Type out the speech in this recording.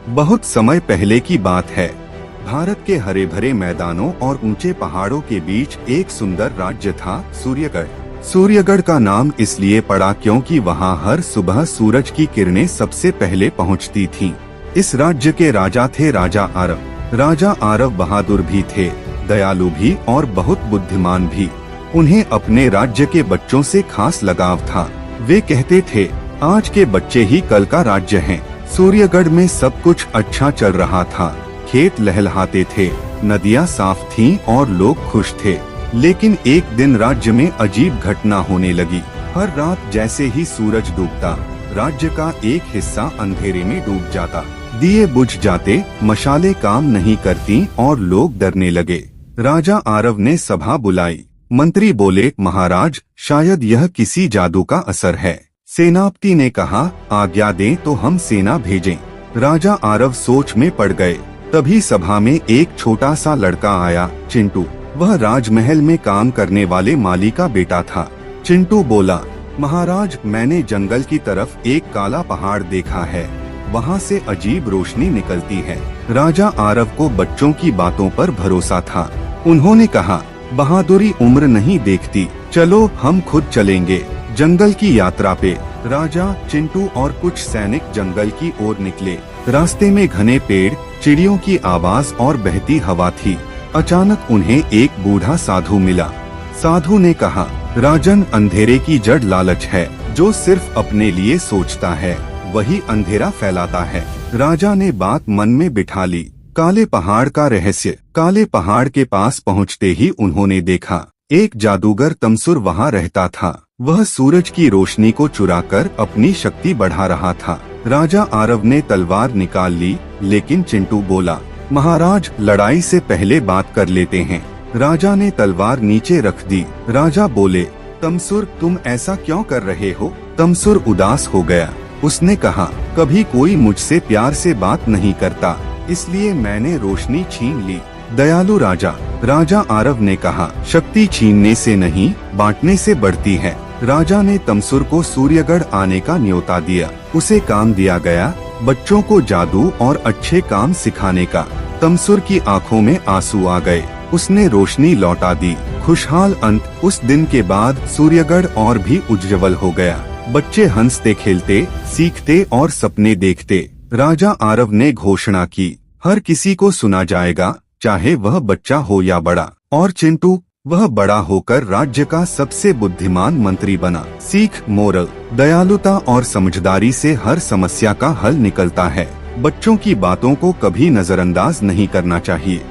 बहुत समय पहले की बात है। भारत के हरे भरे मैदानों और ऊंचे पहाड़ों के बीच एक सुंदर राज्य था, सूर्यगढ़। सूर्यगढ़ का नाम इसलिए पड़ा क्योंकि वहां हर सुबह सूरज की किरणें सबसे पहले पहुंचती थीं। इस राज्य के राजा थे राजा आरव। राजा आरव बहादुर भी थे, दयालु भी और बहुत बुद्धिमान भी। उन्हें अपने राज्य के बच्चों से खास लगाव था। वे कहते थे, आज के बच्चे ही कल का राज्य हैं। सूर्यगढ़ में सब कुछ अच्छा चल रहा था। खेत लहलहाते थे, नदियां साफ थीं और लोग खुश थे। लेकिन एक दिन राज्य में अजीब घटना होने लगी। हर रात जैसे ही सूरज डूबता, राज्य का एक हिस्सा अंधेरे में डूब जाता। दिए बुझ जाते, मशालें काम नहीं करती और लोग डरने लगे। राजा आरव ने सभा बुलाई। मंत्री बोले, महाराज, शायद यह किसी जादू का असर है। सेनापति ने कहा, आज्ञा दें तो हम सेना भेजें। राजा आरव सोच में पड़ गए। तभी सभा में एक छोटा सा लड़का आया, चिंटू। वह राजमहल में काम करने वाले माली का बेटा था। चिंटू बोला, महाराज, मैंने जंगल की तरफ एक काला पहाड़ देखा है। वहाँ से अजीब रोशनी निकलती है। राजा आरव को बच्चों की बातों पर भरोसा था। उन्होंने कहा, बहादुरी उम्र नहीं देखती, चलो हम खुद चलेंगे जंगल की यात्रा पे। राजा, चिंटू और कुछ सैनिक जंगल की ओर निकले। रास्ते में घने पेड़, चिड़ियों की आवाज और बहती हवा थी। अचानक उन्हें एक बूढ़ा साधु मिला। साधु ने कहा, राजन, अंधेरे की जड़ लालच है। जो सिर्फ अपने लिए सोचता है वही अंधेरा फैलाता है। राजा ने बात मन में बिठा ली। काले पहाड़ का रहस्य। काले पहाड़ के पास पहुँचते ही उन्होंने देखा, एक जादूगर तमसुर वहाँ रहता था। वह सूरज की रोशनी को चुराकर अपनी शक्ति बढ़ा रहा था। राजा आरव ने तलवार निकाल ली, लेकिन चिंटू बोला, महाराज, लड़ाई से पहले बात कर लेते हैं। राजा ने तलवार नीचे रख दी। राजा बोले, तमसुर, तुम ऐसा क्यों कर रहे हो? तमसुर उदास हो गया। उसने कहा, कभी कोई मुझसे प्यार से बात नहीं करता, इसलिए मैंने रोशनी छीन ली। दयालु राजा। राजा आरव ने कहा, शक्ति छीनने से नहीं, बांटने से बढ़ती है। राजा ने तमसुर को सूर्यगढ़ आने का न्योता दिया। उसे काम दिया गया, बच्चों को जादू और अच्छे काम सिखाने का। तमसुर की आंखों में आंसू आ गए। उसने रोशनी लौटा दी। खुशहाल अंत। उस दिन के बाद सूर्यगढ़ और भी उज्जवल हो गया। बच्चे हंसते खेलते, सीखते और सपने देखते। राजा आरव ने घोषणा की, हर किसी को सुना जाएगा, चाहे वह बच्चा हो या बड़ा। और चिंटू, वह बड़ा होकर राज्य का सबसे बुद्धिमान मंत्री बना। सीख, मोरल, दयालुता और समझदारी से हर समस्या का हल निकलता है। बच्चों की बातों को कभी नजरअंदाज नहीं करना चाहिए।